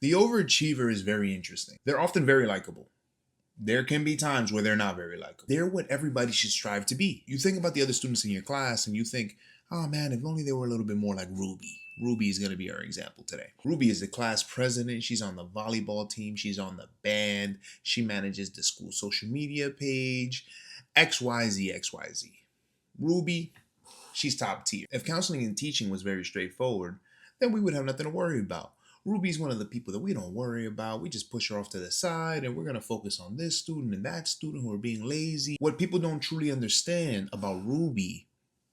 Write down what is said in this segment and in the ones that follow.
The overachiever is very interesting. They're often very likable. There can be times where they're not very likable. They're what everybody should strive to be. You think about the other students in your class and you think, oh man, if only they were a little bit more like Ruby. Ruby is going to be our example today. Ruby is the class president. She's on the volleyball team. She's on the band. She manages the school social media page. XYZ, XYZ. Ruby, she's top tier. If counseling and teaching was very straightforward, then we would have nothing to worry about. Ruby's one of the people that we don't worry about. We just push her off to the side and we're going to focus on this student and that student who are being lazy. What people don't truly understand about Ruby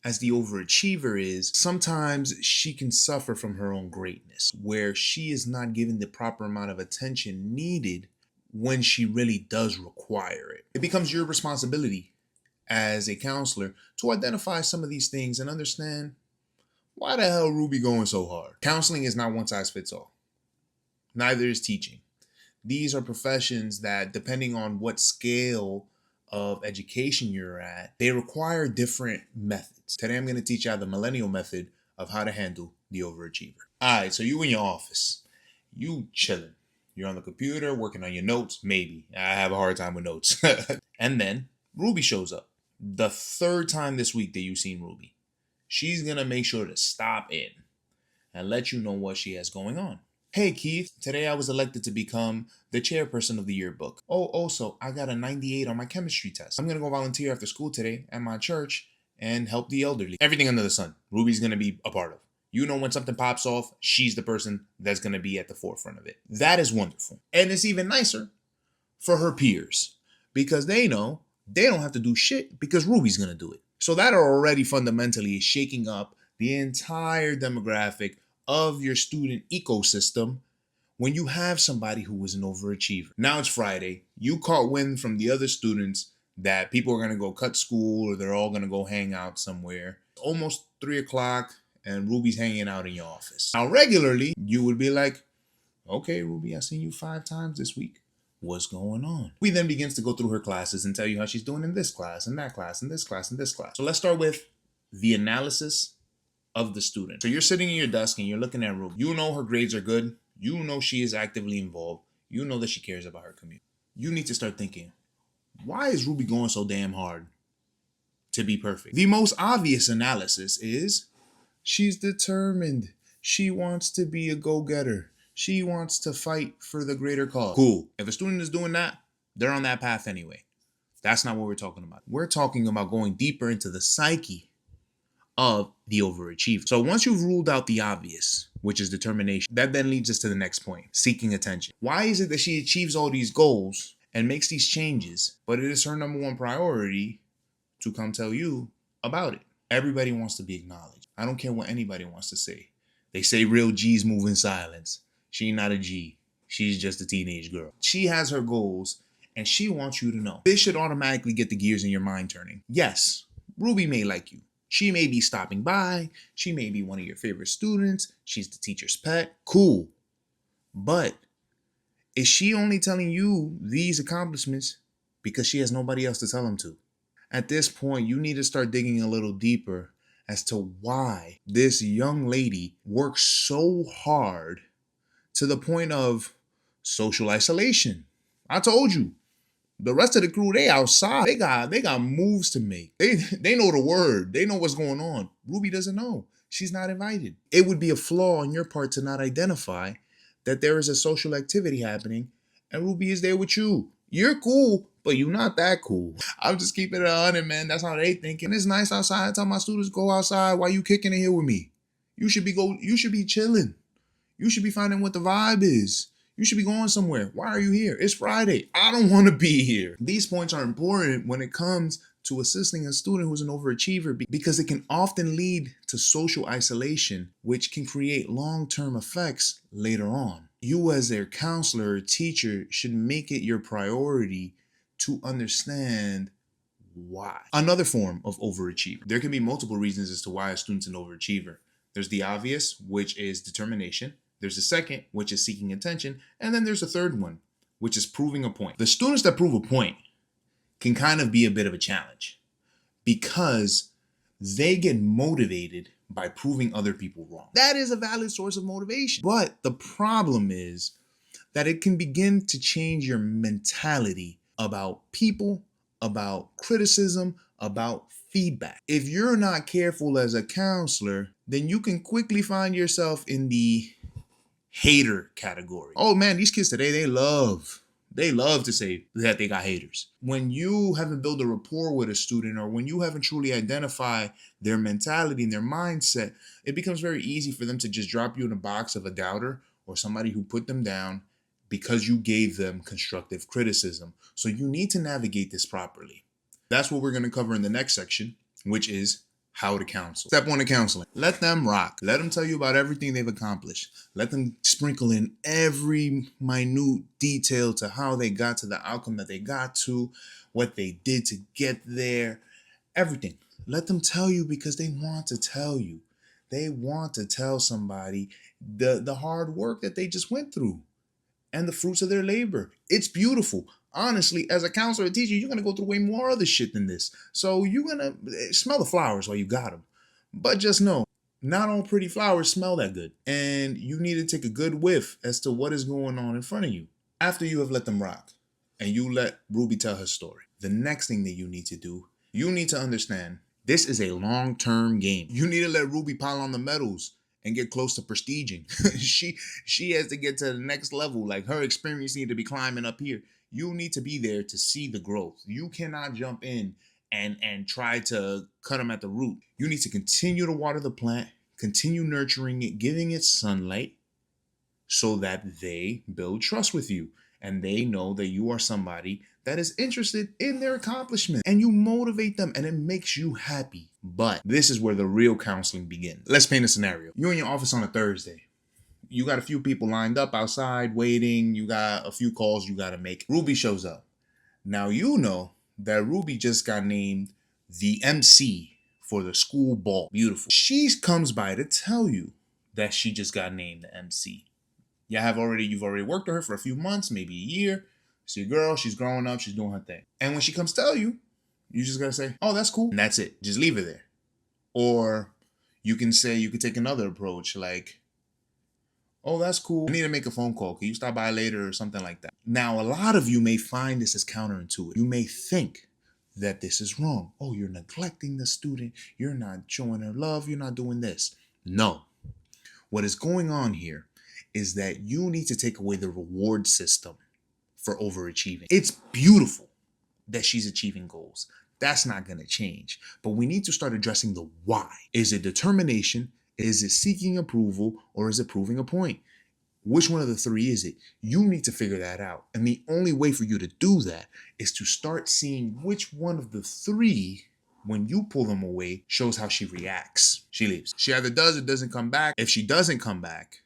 as the overachiever is sometimes she can suffer from her own greatness, where she is not given the proper amount of attention needed when she really does require it. It becomes your responsibility as a counselor to identify some of these things and understand, why the hell Ruby going so hard? Counseling is not one size fits all. Neither is teaching. These are professions that, depending on what scale of education you're at, they require different methods. Today, I'm going to teach you the millennial method of how to handle the overachiever. All right, so you in your office, you chilling. You're on the computer, working on your notes, maybe. I have a hard time with notes. And then Ruby shows up. The third time this week that you've seen Ruby. She's going to make sure to stop in and let you know what she has going on. Hey, Keith, today I was elected to become the chairperson of the yearbook. Oh, also, I got a 98 on my chemistry test. I'm going to go volunteer after school today at my church and help the elderly. Everything under the sun, Ruby's going to be a part of. You know, when something pops off, she's the person that's going to be at the forefront of it. That is wonderful. And it's even nicer for her peers because they know they don't have to do shit because Ruby's going to do it. So that are already fundamentally shaking up the entire demographic of your student ecosystem when you have somebody who is an overachiever. Now it's Friday. You caught wind from the other students that people are going to go cut school or they're all going to go hang out somewhere. Almost 3 o'clock and Ruby's hanging out in your office. Now regularly, you would be like, okay, Ruby, I've seen you 5 times this week. What's going on? We then begins to go through her classes and tell you how she's doing in this class and that class and this class and this class. So let's start with the analysis of the student. So you're sitting in your desk and you're looking at Ruby. You know her grades are good. You know she is actively involved. You know that she cares about her community. You need to start thinking, why is Ruby going so damn hard to be perfect? The most obvious analysis is she's determined. She wants to be a go-getter. She wants to fight for the greater cause. Cool. If a student is doing that, they're on that path anyway. That's not what we're talking about. We're talking about going deeper into the psyche of the overachiever. So once you've ruled out the obvious, which is determination, that then leads us to the next point, seeking attention. Why is it that she achieves all these goals and makes these changes, but it is her number one priority to come tell you about it? Everybody wants to be acknowledged. I don't care what anybody wants to say. They say real G's move in silence. She not a G. She's just a teenage girl. She has her goals and she wants you to know. This should automatically get the gears in your mind turning. Yes, Ruby may like you. She may be stopping by. She may be one of your favorite students. She's the teacher's pet. Cool. But is she only telling you these accomplishments because she has nobody else to tell them to? At this point, you need to start digging a little deeper as to why this young lady works so hard to the point of social isolation. I told you. The rest of the crew, they outside. They got moves to make. They know the word. They know what's going on. Ruby doesn't know. She's not invited. It would be a flaw on your part to not identify that there is a social activity happening and Ruby is there with you. You're cool, but you're not that cool. I'm just keeping it 100, man. That's how they think. And it's nice outside. I tell my students, go outside while you kicking it here with me. You should be chilling. You should be finding what the vibe is. You should be going somewhere. Why are you here? It's Friday. I don't want to be here. These points are important when it comes to assisting a student who's an overachiever because it can often lead to social isolation, which can create long-term effects later on. You as their counselor or teacher should make it your priority to understand why. Another form of overachiever. There can be multiple reasons as to why a student's an overachiever. There's the obvious, which is determination. There's a second, which is seeking attention. And then there's a third one, which is proving a point. The students that prove a point can kind of be a bit of a challenge because they get motivated by proving other people wrong. That is a valid source of motivation. But the problem is that it can begin to change your mentality about people, about criticism, about feedback. If you're not careful as a counselor, then you can quickly find yourself in the hater category. Oh man, these kids today, they love to say that they got haters. When you haven't built a rapport with a student, or when you haven't truly identified their mentality and their mindset, it becomes very easy for them to just drop you in a box of a doubter or somebody who put them down because you gave them constructive criticism. So you need to navigate this properly. That's what we're going to cover in the next section, which is how to counsel. Step 1 of counseling. Let them rock. Let them tell you about everything they've accomplished. Let them sprinkle in every minute detail to how they got to the outcome that they got to, what they did to get there, everything. Let them tell you because they want to tell you. They want to tell somebody the hard work that they just went through and the fruits of their labor. It's beautiful. Honestly, as a counselor, a teacher, you're going to go through way more other shit than this. So you're going to smell the flowers while you got them. But just know, not all pretty flowers smell that good. And you need to take a good whiff as to what is going on in front of you. After you have let them rock and you let Ruby tell her story, the next thing that you need to do, you need to understand this is a long-term game. You need to let Ruby pile on the medals and get close to prestiging. she has to get to the next level. Like, her experience need to be climbing up here. You need to be there to see the growth. You cannot jump in and try to cut them at the root. You need to continue to water the plant, continue nurturing it, giving it sunlight, so that they build trust with you and they know that you are somebody that is interested in their accomplishment, and you motivate them and it makes you happy. But this is where the real counseling begins. Let's paint a scenario. You're in your office on a Thursday. You got a few people lined up outside waiting. You got a few calls you got to make. Ruby shows up. Now you know that Ruby just got named the MC for the school ball. Beautiful. She comes by to tell you that she just got named the MC. You've already worked with her for a few months, maybe a year. It's your girl. She's growing up. She's doing her thing. And when she comes tell you, you just got to say, oh, that's cool. And that's it. Just leave her there. Or you could take another approach like, oh, that's cool. I need to make a phone call. Can you stop by later or something like that? Now, a lot of you may find this as counterintuitive. You may think that this is wrong. Oh, you're neglecting the student. You're not showing her love. You're not doing this. No. What is going on here is that you need to take away the reward system for overachieving. It's beautiful that she's achieving goals. That's not going to change. But we need to start addressing the why. Is it determination? Is it seeking approval? Or is it proving a point? Which one of the three is it? You need to figure that out. And the only way for you to do that is to start seeing which one of the three, when you pull them away, shows how she reacts. She leaves. She either does or doesn't come back. If she doesn't come back,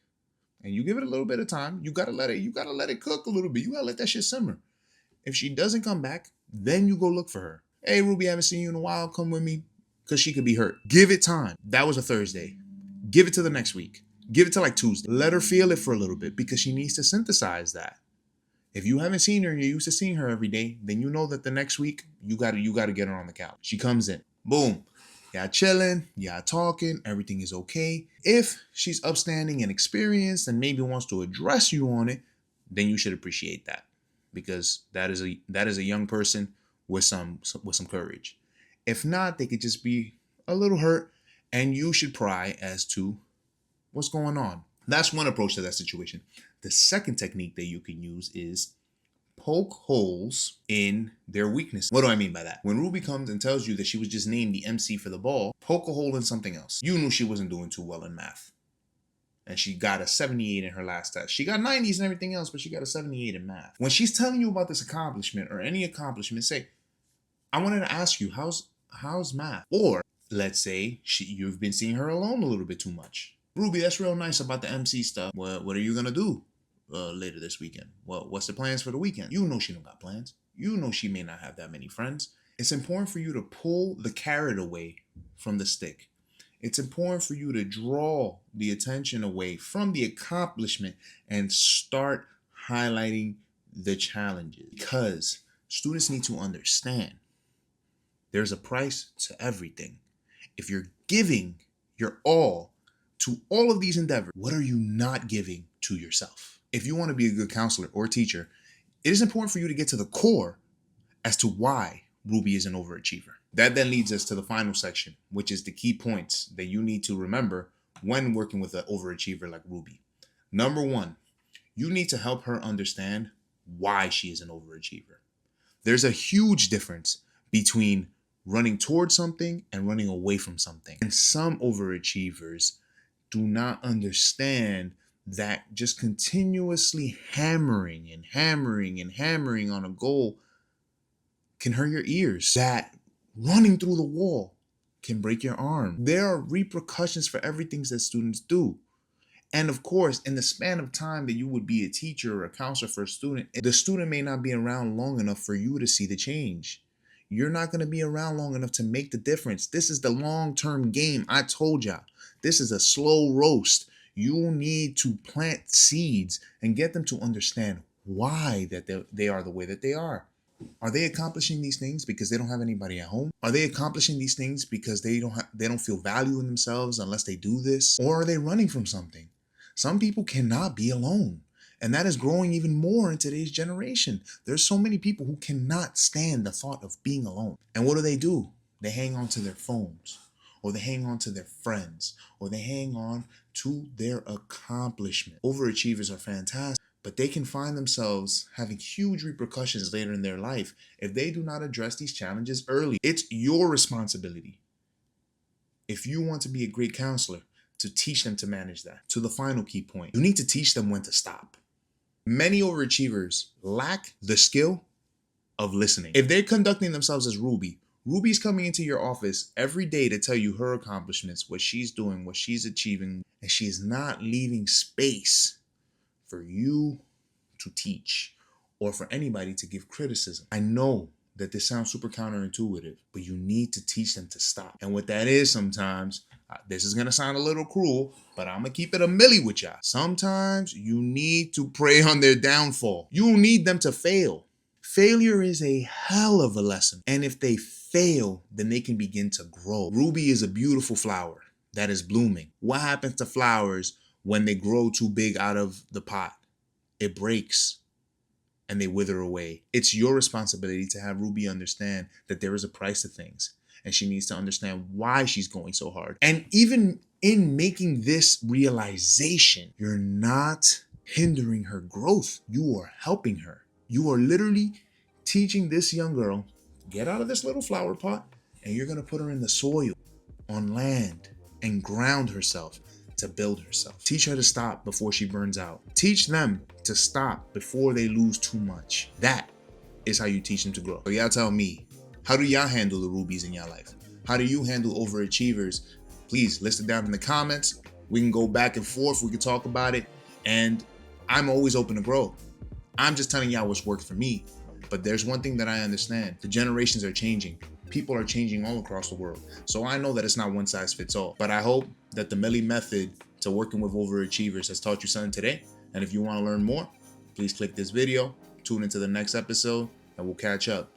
and you give it a little bit of time, you gotta let it cook a little bit. You gotta let that shit simmer. If she doesn't come back, then you go look for her. Hey, Ruby, I haven't seen you in a while. Come with me, because she could be hurt. Give it time. That was a Thursday. Give it to the next week. Give it to like Tuesday. Let her feel it for a little bit, because she needs to synthesize that. If you haven't seen her and you're used to seeing her every day, then you know that the next week you gotta get her on the couch. She comes in. Boom. Y'all chilling, y'all talking, everything is okay. If she's upstanding and experienced and maybe wants to address you on it, then you should appreciate that, because that is a young person with some courage. If not, they could just be a little hurt, and you should pry as to what's going on. That's one approach to that situation. The second technique that you can use is poke holes in their weakness. What do I mean by that? When Ruby comes and tells you that she was just named the MC for the ball, poke a hole in something else. You knew she wasn't doing too well in math, and she got a 78 in her last test. She got 90s and everything else, but she got a 78 in math. When she's telling you about this accomplishment or any accomplishment, say, I wanted to ask you, how's math? Or let's say you've been seeing her alone a little bit too much. Ruby, that's real nice about the MC stuff. What are you gonna do later this weekend? Well, what's the plans for the weekend? You know she don't got plans. You know she may not have that many friends. It's important for you to pull the carrot away from the stick. It's important for you to draw the attention away from the accomplishment and start highlighting the challenges, because students need to understand there's a price to everything. If you're giving your all to all of these endeavors, what are you not giving to yourself? if you want to be a good counselor or teacher, it is important for you to get to the core as to why Ruby is an overachiever. That then leads us to the final section, which is the key points that you need to remember when working with an overachiever like Ruby. Number one, you need to help her understand why she is an overachiever. There's a huge difference between running towards something and running away from something. And some overachievers do not understand that just continuously hammering on a goal can hurt your ears. That running through the wall can break your arm. There are repercussions for everything that students do. And of course, in the span of time that you would be a teacher or a counselor for a student, the student may not be around long enough for you to see the change. You're not going to be around long enough to make the difference. This is the long-term game. I told y'all, this is a slow roast. You need to plant seeds and get them to understand why that they are the way that they are. Are they accomplishing these things because they don't have anybody at home? Are they accomplishing these things because they don't feel value in themselves unless they do this? Or are they running from something? Some people cannot be alone. And that is growing even more in today's generation. There's so many people who cannot stand the thought of being alone. And what do? They hang on to their phones, or they hang on to their friends, or they hang on to their accomplishment. Overachievers are fantastic, but they can find themselves having huge repercussions later in their life if they do not address these challenges early. It's your responsibility, if you want to be a great counselor, to teach them to manage that. To the final key point, you need to teach them when to stop. Many overachievers lack the skill of listening. If they're conducting themselves as Ruby's coming into your office every day to tell you her accomplishments, what she's doing, what she's achieving, and she is not leaving space for you to teach or for anybody to give criticism. I know that this sounds super counterintuitive, but you need to teach them to stop. And what that is sometimes, this is going to sound a little cruel, but I'm going to keep it a milli with y'all. Sometimes you need to prey on their downfall. You need them to fail. Failure is a hell of a lesson. And if they fail, then they can begin to grow. Ruby is a beautiful flower that is blooming. What happens to flowers when they grow too big out of the pot? It breaks and they wither away. It's your responsibility to have Ruby understand that there is a price to things, and she needs to understand why she's going so hard. And even in making this realization, you're not hindering her growth. You are helping her. You are literally teaching this young girl, get out of this little flower pot, and you're going to put her in the soil, on land, and ground herself to build herself. Teach her to stop before she burns out. Teach them to stop before they lose too much. That is how you teach them to grow. So y'all tell me, how do y'all handle the Rubies in your life? How do you handle overachievers? Please list it down in the comments. We can go back and forth. We can talk about it. And I'm always open to grow. I'm just telling y'all what's worked for me. But there's one thing that I understand. The generations are changing. People are changing all across the world. So I know that it's not one size fits all. But I hope that the Milli Method to working with overachievers has taught you something today. And if you want to learn more, please click this video, tune into the next episode, and we'll catch up.